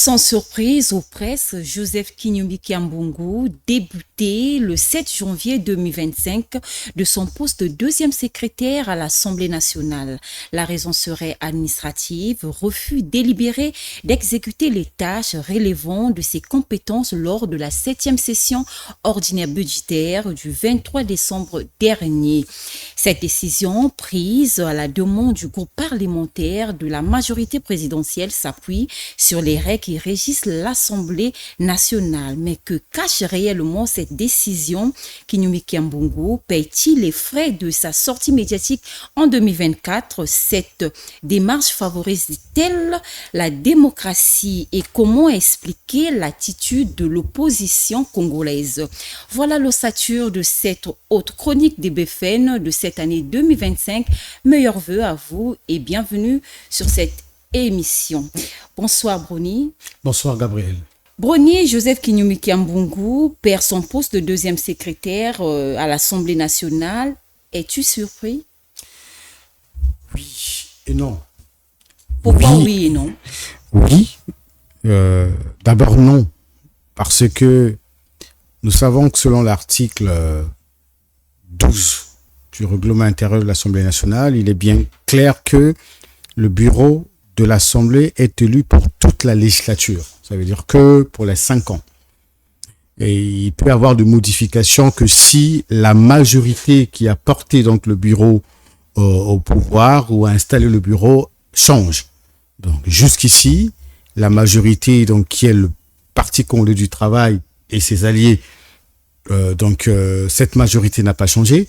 Sans surprise ou presque, Joseph Kinyubi Kiambungu débutait le 7 janvier 2025 de son poste de deuxième secrétaire à l'Assemblée nationale. La raison serait administrative, refus délibéré d'exécuter les tâches relevant de ses compétences lors de la 7e session ordinaire budgétaire du 23 décembre dernier. Cette décision, prise à la demande du groupe parlementaire de la majorité présidentielle, s'appuie sur les règles qui régissent l'Assemblée nationale. Mais que cache réellement cette décision? Kinyubi Kiambungu paye-t-il les frais de sa sortie médiatique en 2024? Cette démarche favorise-t-elle la démocratie? Et comment expliquer l'attitude de l'opposition congolaise? Voilà l'ossature de cette haute chronique des BFN de cette année 2025. Meilleurs vœux à vous et bienvenue sur cette émission. Bonsoir Brony. Bonsoir Gabriel. Brony, Joseph Kinyubi Kiambungu perd son poste de deuxième secrétaire à l'Assemblée nationale. Es-tu surpris? Oui et non. Pourquoi oui et non? Oui. D'abord non. Parce que nous savons que selon l'article 12 du règlement intérieur de l'Assemblée nationale, il est bien clair que le bureau de l'Assemblée est élu pour toute la législature. Ça veut dire que pour les 5 ans. Et il peut y avoir de modifications que si la majorité qui a porté donc le bureau au pouvoir ou a installé le bureau change. Donc jusqu'ici, la majorité donc qui est le Parti congolais du travail et ses alliés, cette majorité n'a pas changé.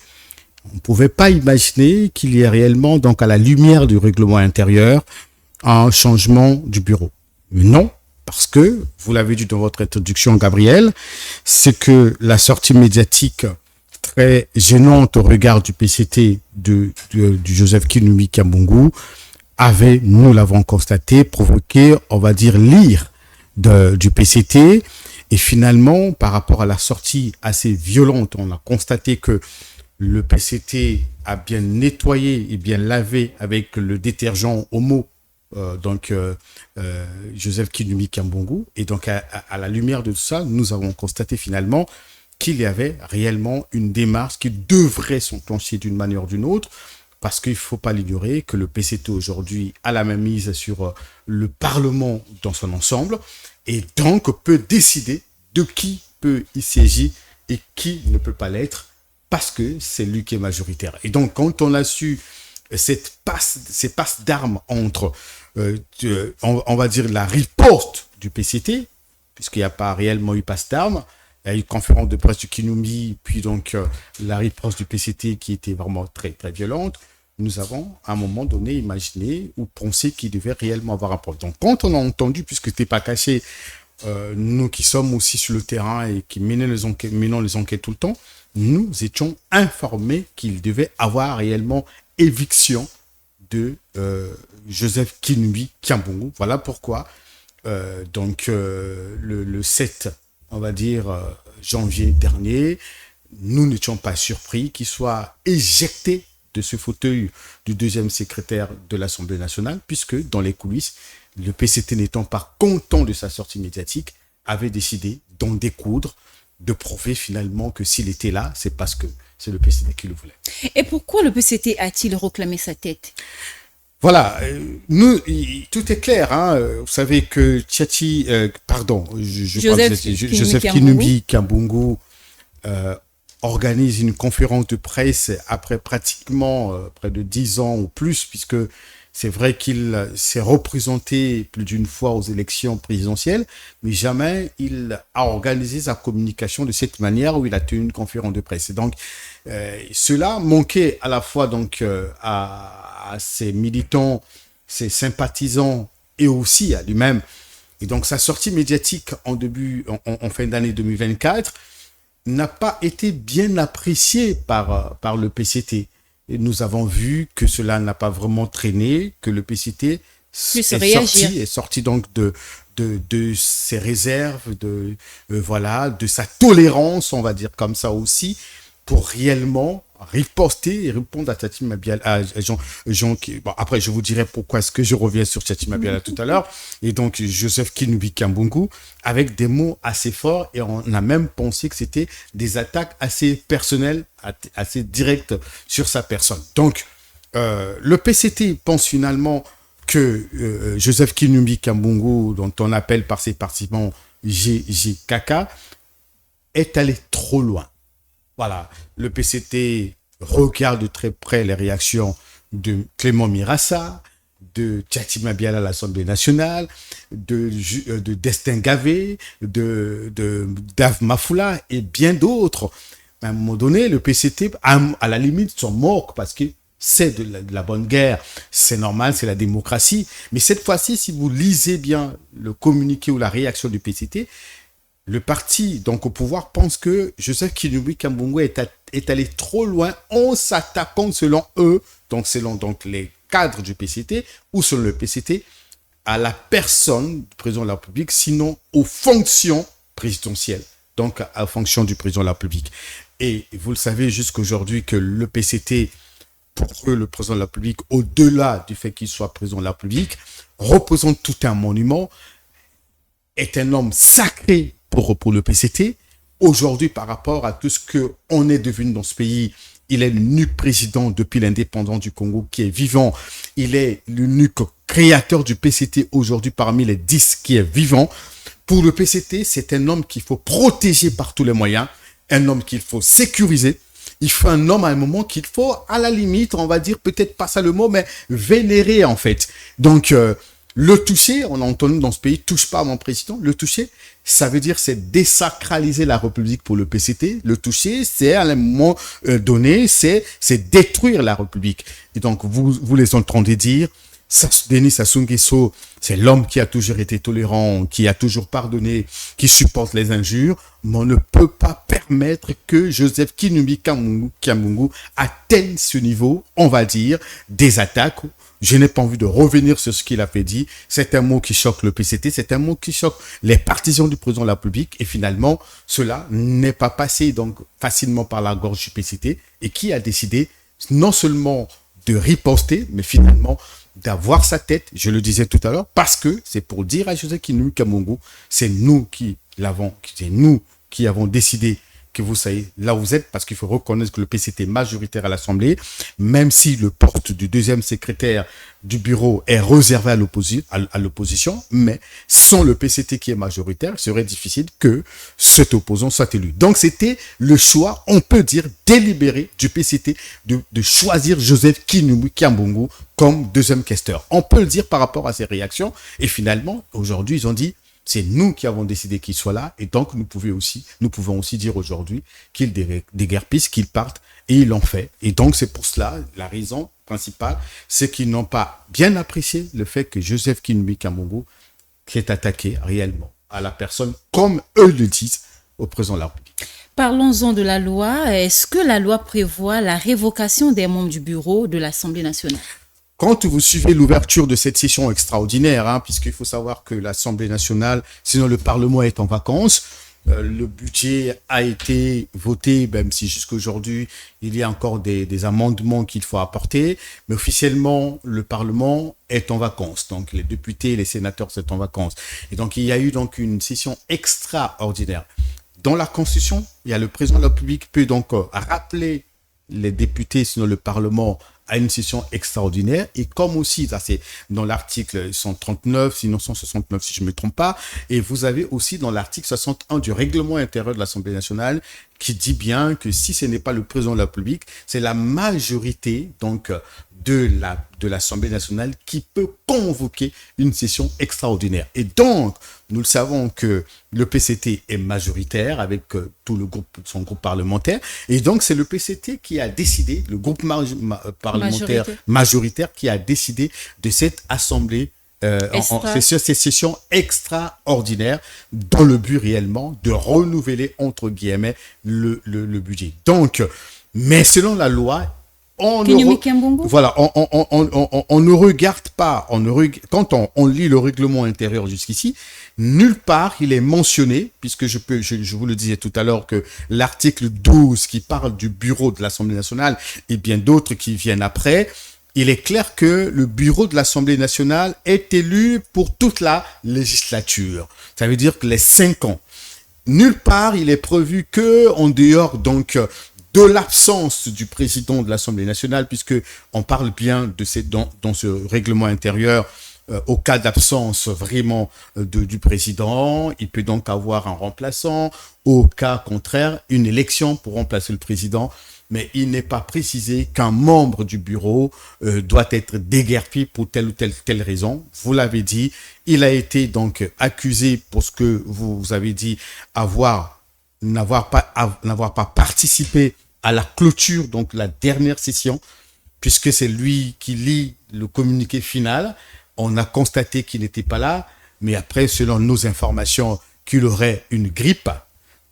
On ne pouvait pas imaginer qu'il y ait réellement, donc à la lumière du règlement intérieur, un changement du bureau. Mais non, parce que, vous l'avez dit dans votre introduction, Gabriel, c'est que la sortie médiatique très gênante au regard du PCT du Joseph Kinyubi Kiambungu avait, nous l'avons constaté, provoqué, on va dire, l'ire du PCT. Et finalement, par rapport à la sortie assez violente, on a constaté que le PCT a bien nettoyé et bien lavé avec le détergent Omo Joseph Kinyubi Kiambungu. Et donc, à la lumière de tout ça, nous avons constaté finalement qu'il y avait réellement une démarche qui devrait s'enclencher d'une manière ou d'une autre, parce qu'il ne faut pas l'ignorer que le PCT aujourd'hui a la même mise sur le Parlement dans son ensemble, et donc peut décider de qui peut y siéger et qui ne peut pas l'être, parce que c'est lui qui est majoritaire. Et donc, quand on a su ces passes d'armes entre, on va dire, la riposte du PCT, puisqu'il n'y a pas réellement eu passe d'armes, il y a eu une conférence de presse du Kinyubi, puis donc la riposte du PCT qui était vraiment très, très violente, nous avons, à un moment donné, imaginé ou pensé qu'il devait réellement avoir un problème. Donc, quand on a entendu, puisque tu n'es pas caché, nous qui sommes aussi sur le terrain et qui menons les enquêtes tout le temps, nous étions informés qu'il devait avoir réellement éviction de Joseph Kinyubi Kiambungu. Voilà pourquoi, le 7, on va dire, janvier dernier, nous n'étions pas surpris qu'il soit éjecté de ce fauteuil du deuxième secrétaire de l'Assemblée nationale, puisque dans les coulisses, le PCT n'étant pas content de sa sortie médiatique, avait décidé d'en découdre, de prouver finalement que s'il était là, c'est parce que c'est le PCT qui le voulait. Et pourquoi le PCT a-t-il réclamé sa tête? Voilà, tout est clair. Hein. Vous savez que Joseph Kinyubi Kiambungu organise une conférence de presse après pratiquement près de 10 ans ou plus, puisque c'est vrai qu'il s'est représenté plus d'une fois aux élections présidentielles, mais jamais il a organisé sa communication de cette manière où il a tenu une conférence de presse. Et donc, cela manquait à la fois donc à ses militants, ses sympathisants et aussi à lui-même. Et donc, sa sortie médiatique en fin d'année 2024 n'a pas été bien appréciée par le PCT. Et nous avons vu que cela n'a pas vraiment traîné, que le PCT est sorti donc de ses réserves, de sa tolérance, on va dire comme ça aussi, pour réellement riposter et répondre à Tati Mabiala, à Jean bon, après, je vous dirai pourquoi est-ce que je reviens sur Tati Mabiala tout à l'heure. Et donc, Joseph Kinoubi Kiambungu, avec des mots assez forts, et on a même pensé que c'était des attaques assez personnelles, assez directes sur sa personne. Donc, le PCT pense finalement que Joseph Kinoubi Kiambungu, dont on appelle par ses participants JKK, est allé trop loin. Voilà, le PCT regarde de très près les réactions de Clément Mirassa, de Tati Mabiala à l'Assemblée nationale, de Destin Gavé, de Dave Mafoula et bien d'autres. À un moment donné, le PCT, à la limite, s'en moque parce que c'est de la bonne guerre, c'est normal, c'est la démocratie. Mais cette fois-ci, si vous lisez bien le communiqué ou la réaction du PCT, le parti, donc au pouvoir, pense que Joseph Kinoubi Kiambungu est allé trop loin en s'attaquant, selon eux, donc selon donc les cadres du PCT, ou selon le PCT, à la personne du président de la République, sinon aux fonctions présidentielles, donc à la fonction du président de la République. Et vous le savez jusqu'aujourd'hui que le PCT, pour eux, le président de la République, au-delà du fait qu'il soit président de la République, représente tout un monument, est un homme sacré pour le PCT. Aujourd'hui, par rapport à tout ce qu'on est devenu dans ce pays, il est l'unique président depuis l'indépendance du Congo qui est vivant. Il est l'unique créateur du PCT aujourd'hui parmi les 10 qui est vivant. Pour le PCT, c'est un homme qu'il faut protéger par tous les moyens, un homme qu'il faut sécuriser. Il faut un homme à un moment qu'il faut, à la limite, on va dire, peut-être pas ça le mot, mais vénérer en fait. Donc, le toucher, on a entendu dans ce pays, touche pas à mon président. Le toucher, ça veut dire c'est désacraliser la République pour le PCT. Le toucher, c'est à un moment donné, c'est détruire la République. Et donc, vous les entendez dire, Denis Sassou Nguesso, c'est l'homme qui a toujours été tolérant, qui a toujours pardonné, qui supporte les injures, mais on ne peut pas permettre que Joseph Kinoubi Kiambungu atteigne ce niveau, on va dire, des attaques. Je n'ai pas envie de revenir sur ce qu'il a fait dit. C'est un mot qui choque le PCT, c'est un mot qui choque les partisans du président de la République. Et finalement, cela n'est pas passé donc facilement par la gorge du PCT et qui a décidé non seulement de riposter, mais finalement d'avoir sa tête, je le disais tout à l'heure, parce que c'est pour dire à Joseph Kinoubi Kiambungu, c'est nous qui avons décidé que vous soyez là où vous êtes, parce qu'il faut reconnaître que le PCT est majoritaire à l'Assemblée, même si le poste du deuxième secrétaire du bureau est réservé à l'opposition, mais sans le PCT qui est majoritaire, il serait difficile que cet opposant soit élu. Donc c'était le choix, on peut dire, délibéré du PCT de choisir Joseph Kinoubi Kiambungu comme deuxième questeur. On peut le dire par rapport à ses réactions, et finalement, aujourd'hui, ils ont dit, c'est nous qui avons décidé qu'il soit là, et donc nous pouvons aussi dire aujourd'hui qu'il déguerpisse, qu'il parte, et ils l'ont fait. Et donc c'est pour cela, la raison principale, c'est qu'ils n'ont pas bien apprécié le fait que Joseph Kinoubi Kiambungu est attaqué réellement à la personne, comme eux le disent, au président de la République. Parlons-en de la loi. Est-ce que la loi prévoit la révocation des membres du bureau de l'Assemblée nationale? Quand vous suivez l'ouverture de cette session extraordinaire, puisqu'il faut savoir que l'Assemblée nationale, sinon le Parlement est en vacances, le budget a été voté, même si jusqu'aujourd'hui, il y a encore des amendements qu'il faut apporter, mais officiellement, le Parlement est en vacances. Donc, les députés et les sénateurs sont en vacances. Et donc, il y a eu donc une session extraordinaire. Dans la Constitution, il y a le président de la République qui peut donc rappeler les députés, sinon le Parlement, à une session extraordinaire. Et comme aussi, ça c'est dans l'article 139, sinon 169 si je ne me trompe pas, et vous avez aussi dans l'article 61 du règlement intérieur de l'Assemblée nationale qui dit bien que si ce n'est pas le président de la République, c'est la majorité donc de l'Assemblée nationale qui peut convoquer une session extraordinaire. Et donc, nous le savons que le PCT est majoritaire avec tout le groupe, son groupe parlementaire. Et donc, c'est le PCT qui a décidé, le groupe parlementaire majoritaire qui a décidé de cette assemblée ces sessions extraordinaires dans le but réellement de renouveler, entre guillemets, le budget. Donc, mais selon la loi, Kinyumi Kiambungu. Voilà, on ne regarde pas, quand on lit le règlement intérieur jusqu'ici, nulle part il est mentionné, puisque je vous le disais tout à l'heure que l'article 12 qui parle du bureau de l'Assemblée nationale et bien d'autres qui viennent après, il est clair que le bureau de l'Assemblée nationale est élu pour toute la législature. Ça veut dire que les 5 ans. Nulle part il est prévu que, en dehors donc de l'absence du président de l'Assemblée nationale, puisque on parle bien de dans ce règlement intérieur, au cas d'absence vraiment du président, il peut donc avoir un remplaçant. Au cas contraire, une élection pour remplacer le président. Mais il n'est pas précisé qu'un membre du bureau doit être déguerpi pour telle ou telle raison. Vous l'avez dit, il a été donc accusé pour ce que vous avez dit, n'avoir pas participé à la clôture, donc la dernière session, puisque c'est lui qui lit le communiqué final. On a constaté qu'il n'était pas là, mais après, selon nos informations, qu'il aurait une grippe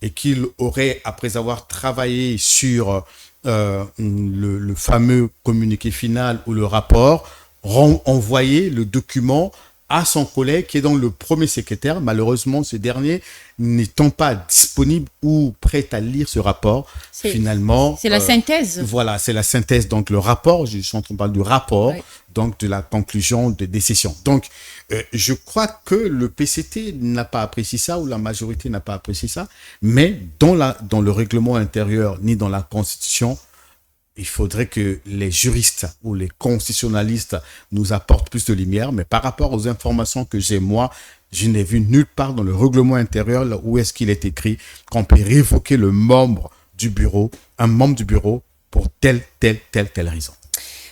et qu'il aurait, après avoir travaillé sur le fameux communiqué final ou le rapport, envoyé le document à son collègue qui est donc le premier secrétaire. Malheureusement, ce dernier n'étant pas disponible ou prêt à lire ce rapport, finalement... C'est la synthèse. Voilà, c'est la synthèse. Donc, le rapport, je suis en train de parler du rapport, oui. Donc de la conclusion des sessions. Donc, je crois que le PCT n'a pas apprécié ça ou la majorité n'a pas apprécié ça, mais dans le règlement intérieur ni dans la Constitution, il faudrait que les juristes ou les constitutionnalistes nous apportent plus de lumière. Mais par rapport aux informations que j'ai, moi, je n'ai vu nulle part dans le règlement intérieur là où est-ce qu'il est écrit qu'on peut révoquer un membre du bureau pour telle raison.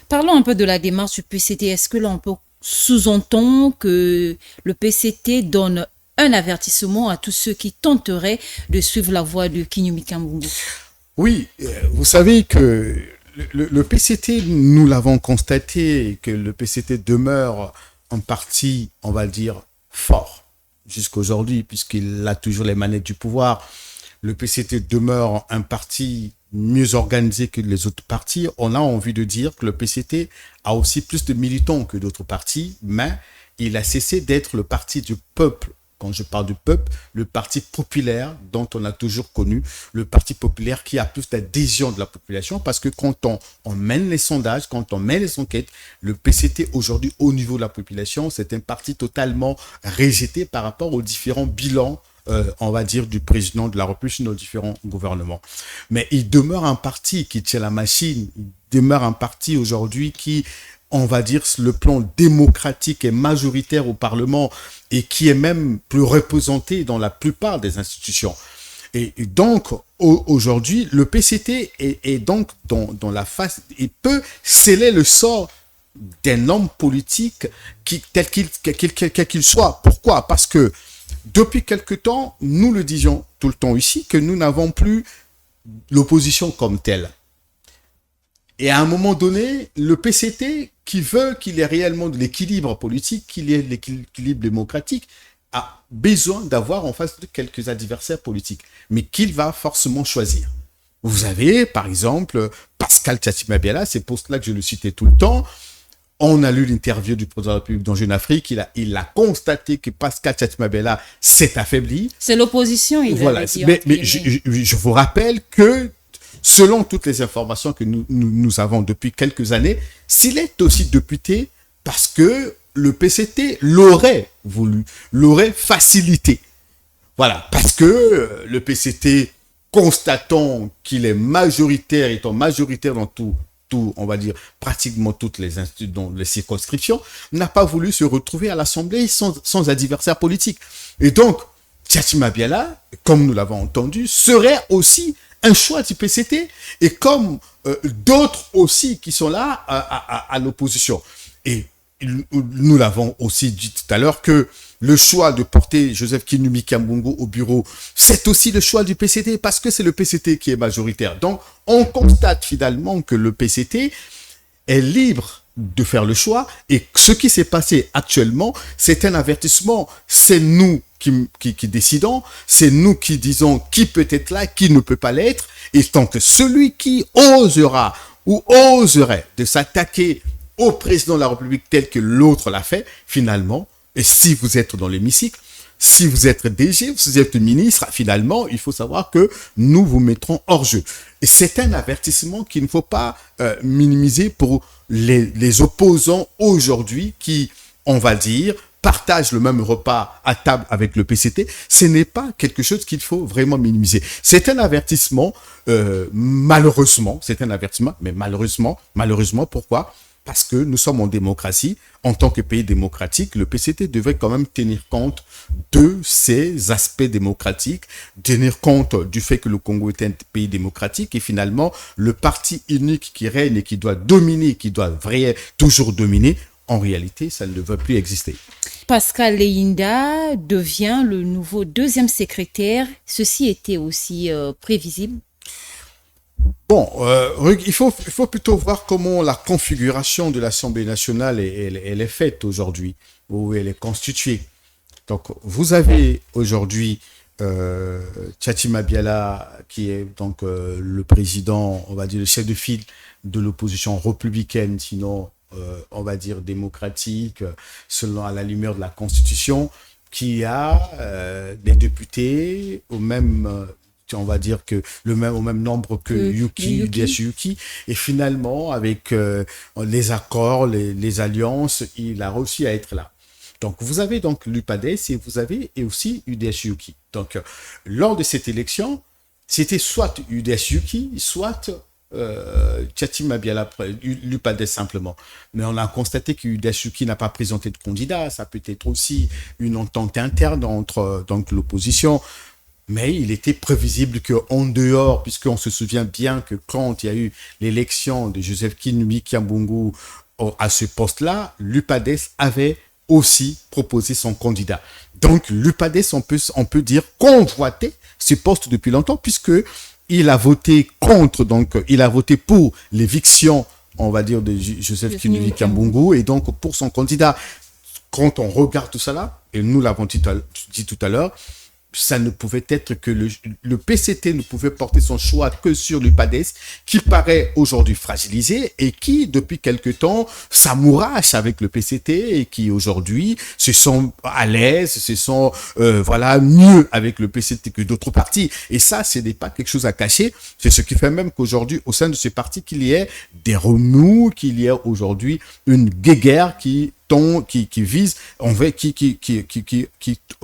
Parlons un peu de la démarche du PCT. Est-ce que l'on peut sous-entendre que le PCT donne un avertissement à tous ceux qui tenteraient de suivre la voie de Kinyumi Kiambungu? Oui, vous savez que le PCT, nous l'avons constaté, que le PCT demeure en partie, on va dire, fort jusqu'aujourd'hui, puisqu'il a toujours les manettes du pouvoir. Le PCT demeure un parti mieux organisé que les autres partis. On a envie de dire que le PCT a aussi plus de militants que d'autres partis, mais il a cessé d'être le parti du peuple. Quand je parle du peuple, le parti populaire dont on a toujours connu, le parti populaire qui a plus d'adhésion de la population, parce que quand on mène les sondages, quand on mène les enquêtes, le PCT aujourd'hui au niveau de la population, c'est un parti totalement rejeté par rapport aux différents bilans, on va dire, du président de la République, nos différents gouvernements. Mais il demeure un parti qui tient la machine, il demeure un parti aujourd'hui qui, on va dire, le plan démocratique est majoritaire au Parlement et qui est même plus représenté dans la plupart des institutions. Et donc, aujourd'hui, le PCT est donc dans la phase, il peut sceller le sort d'un homme politique quel qu'il soit. Pourquoi? Parce que depuis quelque temps, nous le disions tout le temps ici, que nous n'avons plus l'opposition comme telle. Et à un moment donné, le PCT, qui veut qu'il y ait réellement de l'équilibre politique, qu'il y ait de l'équilibre démocratique, a besoin d'avoir en face de quelques adversaires politiques, mais qu'il va forcément choisir. Vous avez, par exemple, Pascal Tchatchimabela, c'est pour cela que je le citais tout le temps. On a lu l'interview du président de la République dans Jeune Afrique, il a constaté que Pascal Tchatchimabela s'est affaibli. C'est l'opposition, il voilà. Mais je vous rappelle que selon toutes les informations que nous avons depuis quelques années, s'il est aussi député parce que le PCT l'aurait voulu, l'aurait facilité. Voilà, parce que le PCT, constatant qu'il est majoritaire, étant majoritaire dans tout, on va dire, pratiquement toutes les circonscriptions, n'a pas voulu se retrouver à l'Assemblée sans adversaire politique. Et donc, Tchatchimabela, comme nous l'avons entendu, serait aussi un choix du PCT, et comme d'autres aussi qui sont là à l'opposition. Et nous l'avons aussi dit tout à l'heure que le choix de porter Joseph Kinyumi Kiambungu au bureau, c'est aussi le choix du PCT, parce que c'est le PCT qui est majoritaire. Donc, on constate finalement que le PCT est libre de faire le choix, et ce qui s'est passé actuellement, c'est un avertissement. C'est nous qui décidons, c'est nous qui disons qui peut être là, qui ne peut pas l'être, et tant que celui qui osera ou oserait de s'attaquer au président de la République tel que l'autre l'a fait, finalement, et si vous êtes dans l'hémicycle, si vous êtes DG, si vous êtes ministre, finalement, il faut savoir que nous vous mettrons hors jeu. Et c'est un avertissement qu'il ne faut pas minimiser pour les opposants aujourd'hui qui, on va dire, partagent le même repas à table avec le PCT. Ce n'est pas quelque chose qu'il faut vraiment minimiser. C'est un avertissement, malheureusement, c'est un avertissement, mais malheureusement, pourquoi ? Parce que nous sommes en démocratie. En tant que pays démocratique, le PCT devait quand même tenir compte de ces aspects démocratiques, tenir compte du fait que le Congo est un pays démocratique et finalement, le parti unique qui règne et qui doit dominer, qui doit toujours dominer, en réalité, ça ne veut plus exister. Pascal Leyinda devient le nouveau deuxième secrétaire. Ceci était aussi prévisible? Bon, il faut plutôt voir comment la configuration de l'Assemblée nationale elle est faite aujourd'hui, où elle est constituée. Donc, vous avez aujourd'hui Tchati Mabiala, qui est donc le président, on va dire le chef de file de l'opposition républicaine, sinon on va dire démocratique, selon à la lumière de la Constitution, qui a des députés au même on va dire que au même nombre que UDS Yuki, et finalement avec les accords, les alliances, il a réussi à être là. Donc vous avez donc l'UPADES et vous avez aussi UDS Yuki. Donc lors de cette élection, c'était soit UDS Yuki, soit Tchati Mabiala, l'UPADES simplement. Mais on a constaté que UDS Yuki n'a pas présenté de candidat. Ça peut être aussi une entente interne entre donc l'opposition. Mais il était prévisible qu'en dehors, puisqu'on se souvient bien que quand il y a eu l'élection de Joseph Kinumi Kiambungu à ce poste-là, l'UPADES avait aussi proposé son candidat. Donc l'UPADES, on peut dire, convoitait ce poste depuis longtemps, puisque il a voté contre, donc il a voté pour l'éviction, on va dire, de Joseph Kinumi Kiambungu, et donc pour son candidat. Quand on regarde tout ça là, et nous l'avons dit tout à l'heure, ça ne pouvait être que le PCT ne pouvait porter son choix que sur l'UPADES, qui paraît aujourd'hui fragilisé et qui, depuis quelque temps, s'amourache avec le PCT et qui, aujourd'hui, se sont à l'aise, se sont, mieux avec le PCT que d'autres partis. Et ça, ce n'est pas quelque chose à cacher. C'est ce qui fait même qu'aujourd'hui, au sein de ce parti, qu'il y ait des remous, qu'il y ait aujourd'hui une guéguerre qui vise,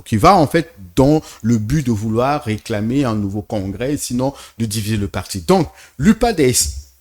qui va en fait dans le but de vouloir réclamer un nouveau congrès, sinon de diviser le parti. Donc, l'UPADES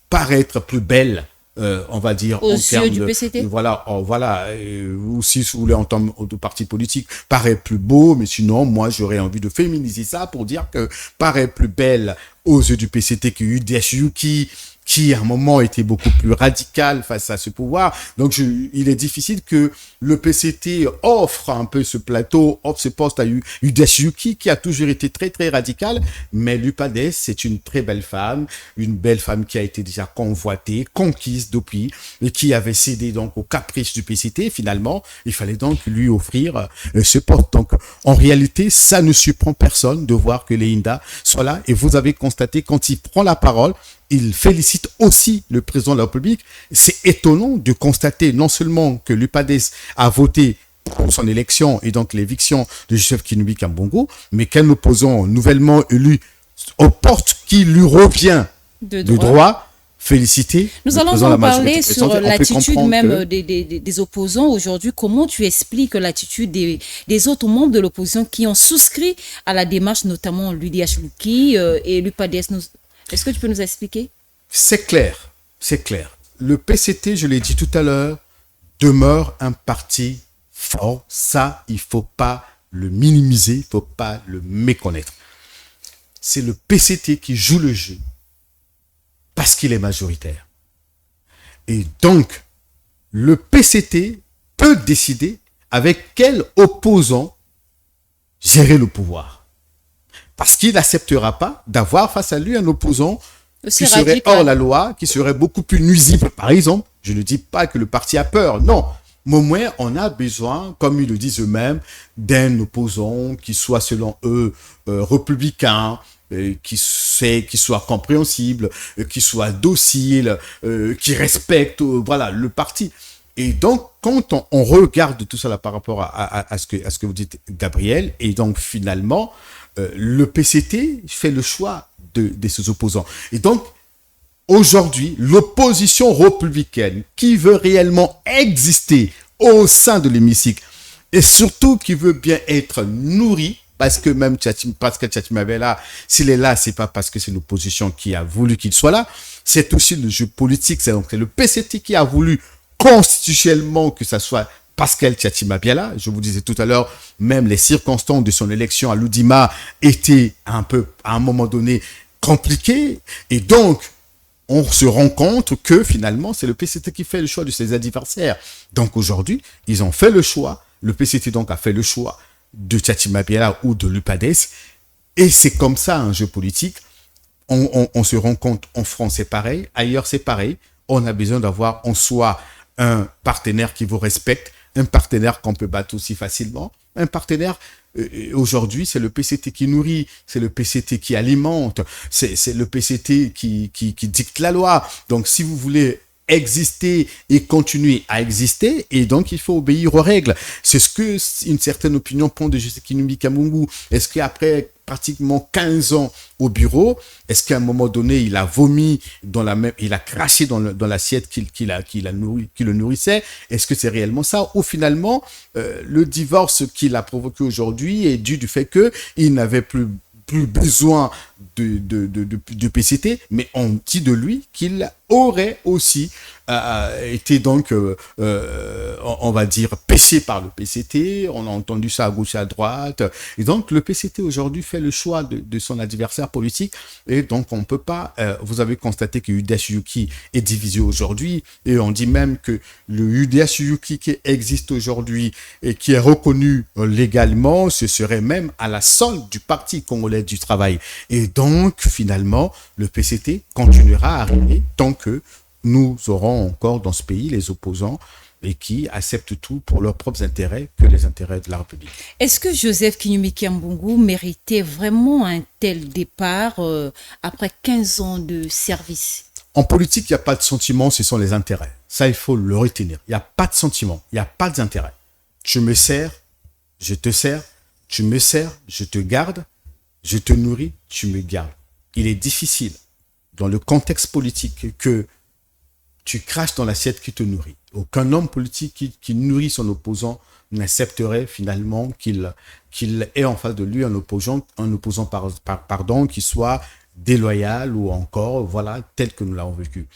paraît être plus belle, on va dire, aux yeux du PCT. Ou si vous voulez en termes de parti politique, paraît plus beau, mais sinon, moi, j'aurais envie de féminiser ça pour dire que paraît plus belle aux yeux du PCT que UDS Yuki, qui à un moment était beaucoup plus radical face à ce pouvoir. Donc il est difficile que le PCT offre un peu ce plateau, offre ce poste à UDS Yuki, qui a toujours été très très radical, mais l'UPADES, c'est une très belle femme qui a été déjà convoitée, conquise depuis, et qui avait cédé donc aux caprices du PCT. Finalement, il fallait donc lui offrir ce poste. Donc en réalité, ça ne surprend personne de voir que Leyinda soit là, et vous avez constaté quand il prend la parole, il félicite aussi le président de la République. C'est étonnant de constater non seulement que l'UPADES a voté pour son élection et donc l'éviction de Joseph Kinumi Kiambungu, mais qu'un opposant nouvellement élu aux portes qui lui revient de droit, féliciter. Nous allons en parler sur l'attitude même des opposants aujourd'hui. Comment tu expliques l'attitude des autres membres de l'opposition qui ont souscrit à la démarche, notamment l'UDH Luki et l'UPADES? Est-ce que tu peux nous expliquer? C'est clair. Le PCT, je l'ai dit tout à l'heure, demeure un parti fort. Ça, il ne faut pas le minimiser, il ne faut pas le méconnaître. C'est le PCT qui joue le jeu parce qu'il est majoritaire. Et donc, le PCT peut décider avec quel opposant gérer le pouvoir. Parce qu'il n'acceptera pas d'avoir face à lui un opposant qui serait hors la loi, qui serait beaucoup plus nuisible. Par exemple, je ne dis pas que le parti a peur, non. Mais au moins, on a besoin, comme ils le disent eux-mêmes, d'un opposant qui soit, selon eux, républicain, qui soit compréhensible, qui soit docile, qui respecte, voilà, le parti. Et donc, quand on regarde tout ça là par rapport à ce que vous dites, Gabriel, et donc finalement, le PCT fait le choix de ses opposants. Et donc, aujourd'hui, l'opposition républicaine qui veut réellement exister au sein de l'hémicycle et surtout qui veut bien être nourrie, parce que même Pascal Tchatimavela, s'il est là, c'est pas parce que c'est l'opposition qui a voulu qu'il soit là, c'est aussi le jeu politique, c'est donc le PCT qui a voulu constitutionnellement que ça soit Pascal Tchatimavela. Je vous disais tout à l'heure, même les circonstances de son élection à l'Oudima étaient un peu, à un moment donné, compliquées. Et donc, on se rend compte que finalement, c'est le PCT qui fait le choix de ses adversaires. Donc aujourd'hui, ils ont fait le choix. Le PCT donc a fait le choix de Tchatimavela ou de l'UPADES. Et c'est comme ça un jeu politique. On se rend compte en France, c'est pareil. Ailleurs, c'est pareil. On a besoin d'avoir en soi un partenaire qui vous respecte, un partenaire qu'on peut battre aussi facilement, un partenaire, aujourd'hui, c'est le PCT qui nourrit, c'est le PCT qui alimente, c'est le PCT qui dicte la loi. Donc, si vous voulez exister et continuer à exister, et donc il faut obéir aux règles. C'est ce que une certaine opinion pense de Joseph Kinumbi Kamungu. Est-ce qu'après pratiquement 15 ans au bureau, est-ce qu'à un moment donné, il a vomi il a craché dans l'assiette qui le nourrissait? Est-ce que c'est réellement ça? Ou finalement, le divorce qu'il a provoqué aujourd'hui est dû du fait qu'il n'avait plus besoin de PCT, mais on dit de lui qu'il aurait aussi été donc, on va dire, pêché par le PCT. On a entendu ça à gauche et à droite. Et donc, le PCT aujourd'hui fait le choix de son adversaire politique. Et donc, on ne peut pas... vous avez constaté que UDH Yuki est divisé aujourd'hui. Et on dit même que le UDH Yuki qui existe aujourd'hui et qui est reconnu légalement, ce serait même à la solde du Parti congolais du travail. Et donc, finalement, le PCT continuera à régner tant que nous aurons encore dans ce pays les opposants et qui acceptent tout pour leurs propres intérêts que les intérêts de la République. Est-ce que Joseph Kinumbi Kiambungu méritait vraiment un tel départ après 15 ans de service? En politique, il n'y a pas de sentiment, ce sont les intérêts. Ça, il faut le retenir. Il n'y a pas de sentiment, il n'y a pas d'intérêt. Tu me sers, je te sers, tu me sers, je te garde, je te nourris, tu me gardes. Il est difficile, dans le contexte politique, que tu craches dans l'assiette qui te nourrit. Aucun homme politique qui nourrit son opposant n'accepterait finalement qu'il ait en face de lui un opposant qui soit déloyal ou encore, voilà, tel que nous l'avons vécu.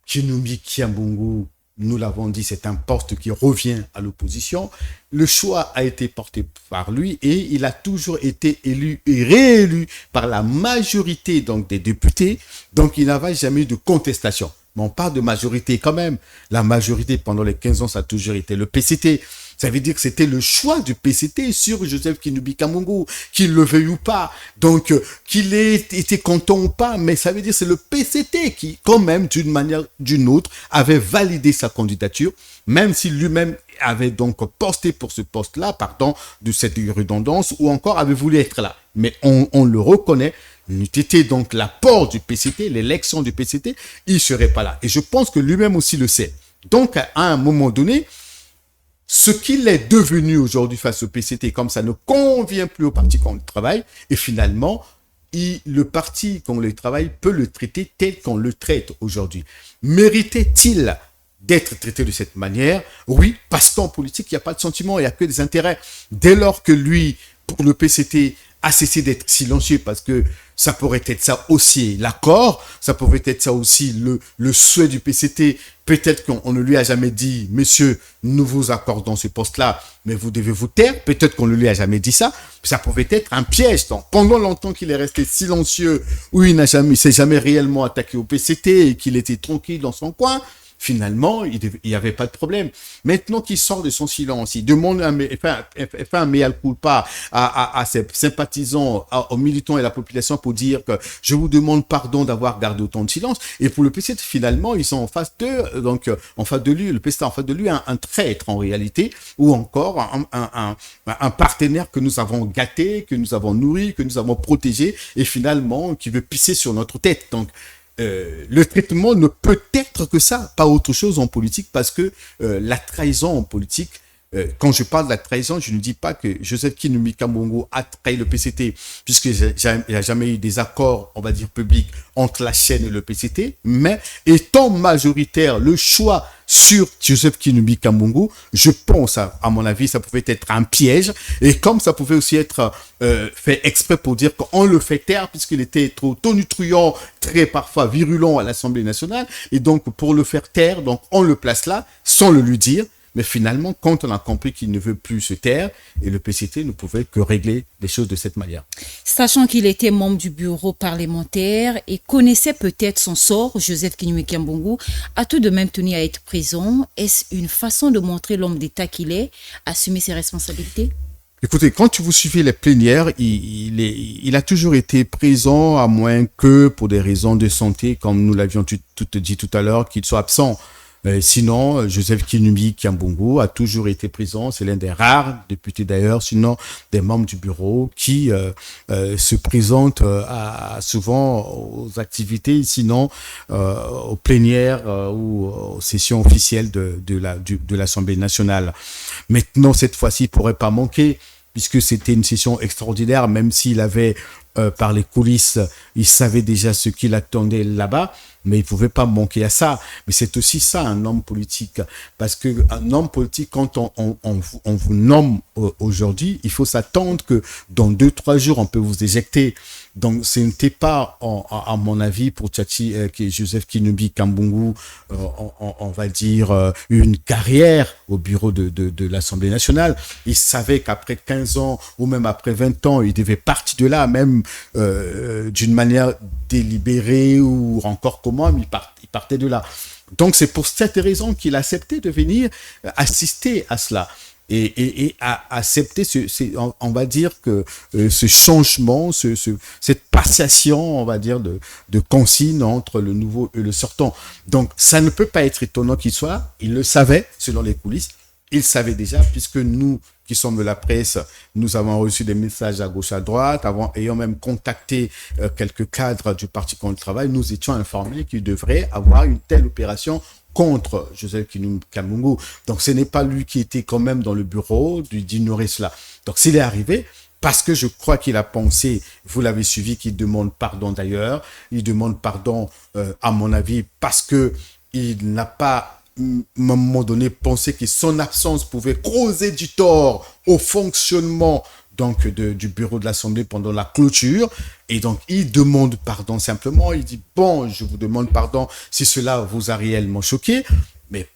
Kinumbi Kiambungu, nous l'avons dit, c'est un poste qui revient à l'opposition. Le choix a été porté par lui et il a toujours été élu et réélu par la majorité donc des députés. Donc, il n'avait jamais eu de contestation. Mais on parle de majorité quand même. La majorité pendant les 15 ans, ça a toujours été le PCT. Ça veut dire que c'était le choix du PCT sur Joseph Kinumbi Kiambungu, qu'il le veuille ou pas. Donc, qu'il ait été content ou pas, mais ça veut dire que c'est le PCT qui, quand même, d'une manière ou d'une autre, avait validé sa candidature, même s'il lui-même avait donc posté pour ce poste-là, pardon, de cette redondance, ou encore avait voulu être là. Mais on le reconnaît, n'eût été donc l'apport du PCT, l'élection du PCT, il ne serait pas là. Et je pense que lui-même aussi le sait. Donc, à un moment donné, ce qu'il est devenu aujourd'hui face au PCT, comme ça ne convient plus au Parti qu'on le travaille, et finalement, le Parti qu'on le travaille peut le traiter tel qu'on le traite aujourd'hui. Méritait-il d'être traité de cette manière? Oui, parce qu'en politique, il n'y a pas de sentiment, il n'y a que des intérêts. Dès lors que lui, pour le PCT, a cessé d'être silencieux, parce que ça pourrait être ça aussi l'accord, ça pourrait être ça aussi le souhait du PCT. Peut-être qu'on ne lui a jamais dit, monsieur, nous vous accordons ce poste-là, mais vous devez vous taire. Peut-être qu'on ne lui a jamais dit ça. Ça pouvait être un piège. Donc, pendant longtemps qu'il est resté silencieux, où il s'est jamais réellement attaqué au PCT et qu'il était tranquille dans son coin, finalement, il n'y avait pas de problème. Maintenant qu'il sort de son silence, il demande fait un mea culpa à ses sympathisants, aux militants et à la population pour dire que je vous demande pardon d'avoir gardé autant de silence. Et pour le PCT, finalement, ils sont en face en face de lui, le PCT en face de lui, un traître en réalité, ou encore un partenaire que nous avons gâté, que nous avons nourri, que nous avons protégé, et finalement, qui veut pisser sur notre tête. Donc, le traitement ne peut être que ça, pas autre chose en politique, parce que la trahison en politique, quand je parle de la trahison, je ne dis pas que Joseph Kinumi Kambongo a trahi le PCT, puisqu'il n'y a jamais eu des accords, on va dire, publics entre la chaîne et le PCT, mais étant majoritaire le choix sur Joseph Kinumi Kambongo, je pense, à mon avis, ça pouvait être un piège, et comme ça pouvait aussi être fait exprès pour dire qu'on le fait taire, puisqu'il était trop tonitruant, très parfois virulent à l'Assemblée nationale, et donc pour le faire taire, donc on le place là, sans le lui dire. Mais finalement, quand on a compris qu'il ne veut plus se taire, et le PCT ne pouvait que régler les choses de cette manière. Sachant qu'il était membre du bureau parlementaire et connaissait peut-être son sort, Joseph Kinumi Kambongo a tout de même tenu à être présent. Est-ce une façon de montrer l'homme d'État qu'il est, assumer ses responsabilités? Écoutez, quand vous suivez les plénières, il a toujours été présent, à moins que pour des raisons de santé, comme nous l'avions dit tout à l'heure, qu'il soit absent. Sinon, Joseph Kinumi Kambongo a toujours été présent. C'est l'un des rares députés d'ailleurs, sinon des membres du bureau qui se présentent souvent aux activités, sinon aux plénières ou aux sessions officielles de l'Assemblée nationale. Maintenant, cette fois-ci, il ne pourrait pas manquer, puisque c'était une session extraordinaire, même s'il avait, par les coulisses, il savait déjà ce qu'il attendait là-bas, mais il ne pouvait pas manquer à ça. Mais c'est aussi ça, un homme politique. Parce qu'un homme politique, quand on vous nomme aujourd'hui, il faut s'attendre que dans 2-3 jours, on peut vous éjecter. Donc, ce n'était pas, à mon avis, pour Joseph Kinumi Kambongo, on va dire, une carrière au bureau de l'Assemblée nationale. Il savait qu'après 15 ans, ou même après 20 ans, il devait partir de là, même d'une manière délibérée ou encore comment, mais il partait de là. Donc, c'est pour cette raison qu'il a accepté de venir assister à cela. Et à accepter on va dire que ce changement, cette passation, on va dire, de consigne entre le nouveau et le sortant. Donc, ça ne peut pas être étonnant qu'il soit. Il le savait, selon les coulisses. Il savait déjà, puisque nous, qui sommes de la presse, nous avons reçu des messages à gauche, à droite, ayant même contacté quelques cadres du Parti contre le travail, nous étions informés qu'il devrait avoir une telle opération contre Joseph Kinumi Kambongo. Donc, ce n'est pas lui qui était quand même dans le bureau d'ignorer cela. Donc, s'il est arrivé, parce que je crois qu'il a pensé, vous l'avez suivi, qu'il demande pardon d'ailleurs, il demande pardon, à mon avis, parce que il n'a pas, à un moment donné, pensé que son absence pouvait causer du tort au fonctionnement donc du bureau de l'Assemblée pendant la clôture. Et donc, il demande pardon simplement. Il dit, bon, je vous demande pardon si cela vous a réellement choqué, mais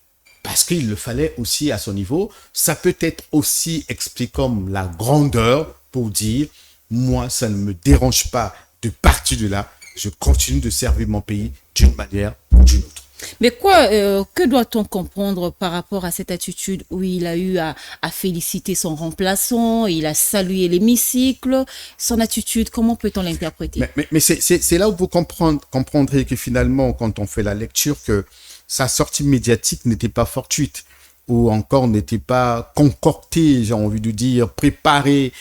parce qu'il le fallait aussi à son niveau. Ça peut être aussi expliqué comme la grandeur pour dire, moi, ça ne me dérange pas de partir de là. Je continue de servir mon pays d'une manière ou d'une autre. Mais que doit-on comprendre par rapport à cette attitude où il a eu à féliciter son remplaçant, il a salué l'hémicycle, son attitude, comment peut-on l'interpréter? Mais c'est là où vous comprendrez que finalement, quand on fait la lecture, que sa sortie médiatique n'était pas fortuite, ou encore n'était pas concoctée, j'ai envie de dire, préparée,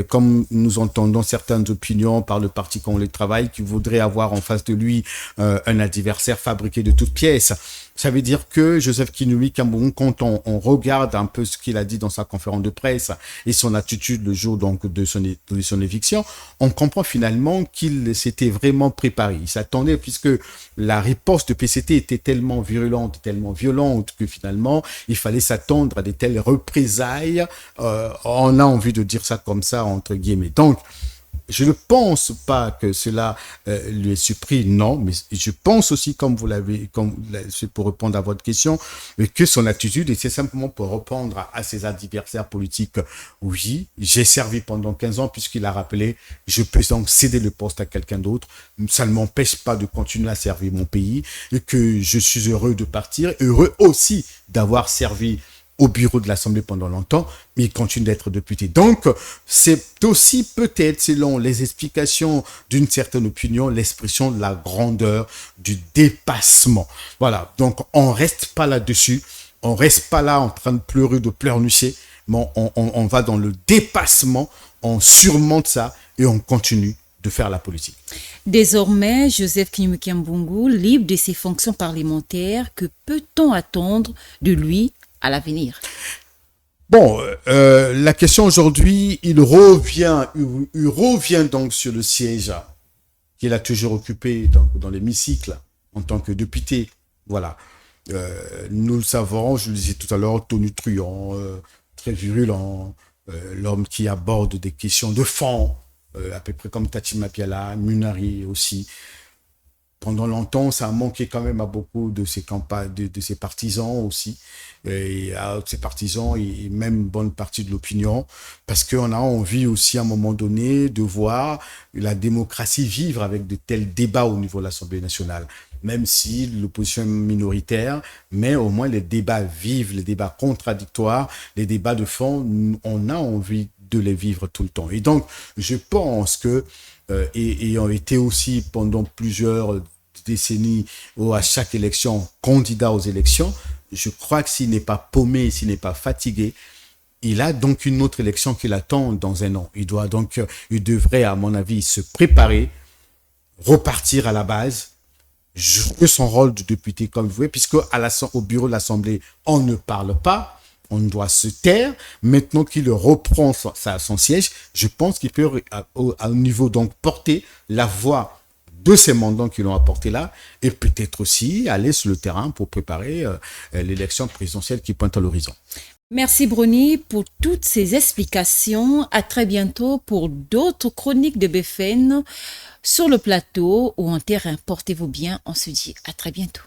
comme nous entendons certaines opinions par le Parti contre le travail, qui voudrait avoir en face de lui un adversaire fabriqué de toutes pièces. Ça veut dire que Joseph Kinumi Kambongo, quand on regarde un peu ce qu'il a dit dans sa conférence de presse et son attitude le jour donc de son éviction, on comprend finalement qu'il s'était vraiment préparé. Il s'attendait, puisque la riposte de PCT était tellement virulente, tellement violente, que finalement, il fallait s'attendre à des telles représailles. On a envie de dire ça comme ça, entre guillemets. Donc, Je ne pense pas que cela lui est surpris, non, mais je pense aussi, c'est pour répondre à votre question, que son attitude, et c'est simplement pour répondre à ses adversaires politiques, oui, j'ai servi pendant 15 ans, puisqu'il a rappelé, je peux donc céder le poste à quelqu'un d'autre, ça ne m'empêche pas de continuer à servir mon pays, et que je suis heureux de partir, heureux aussi d'avoir servi au bureau de l'Assemblée pendant longtemps, mais il continue d'être député. Donc, c'est aussi peut-être, selon les explications d'une certaine opinion, l'expression de la grandeur, du dépassement. Voilà, donc on reste pas là-dessus, on reste pas là en train de pleurer, de pleurnicher, mais on va dans le dépassement, on surmonte ça et on continue de faire la politique. Désormais, Joseph Kinyume Kiambungu, libre de ses fonctions parlementaires, que peut-on attendre de lui à l'avenir? Bon, la question aujourd'hui, il revient donc sur le siège qu'il a toujours occupé dans l'hémicycle en tant que député. Voilà. Nous le savons, je le disais tout à l'heure, tonitruant, très virulent, l'homme qui aborde des questions de fond, à peu près comme Tati Mapiala, Munari aussi. Pendant longtemps, ça a manqué quand même à beaucoup de ses campagnes, de ses partisans aussi, et à ses partisans et même une bonne partie de l'opinion, parce qu'on a envie aussi à un moment donné de voir la démocratie vivre avec de tels débats au niveau de l'Assemblée nationale, même si l'opposition est minoritaire, mais au moins les débats vivent, les débats contradictoires, les débats de fond, on a envie de les vivre tout le temps. Et donc, je pense que ayant été aussi pendant plusieurs décennies ou à chaque élection candidat aux élections, je crois que s'il n'est pas paumé, s'il n'est pas fatigué, il a donc une autre élection qui l'attend dans un an. Il devrait, à mon avis, se préparer, repartir à la base, jouer son rôle de député comme vous voulez, puisque au bureau de l'Assemblée, on ne parle pas. On doit se taire. Maintenant qu'il reprend son siège, je pense qu'il peut, à un niveau, donc, porter la voix de ces mandants qui l'ont apporté là et peut-être aussi aller sur le terrain pour préparer l'élection présidentielle qui pointe à l'horizon. Merci Bruni pour toutes ces explications. À très bientôt pour d'autres chroniques de BFM sur le plateau ou en terrain. Portez-vous bien. On se dit à très bientôt.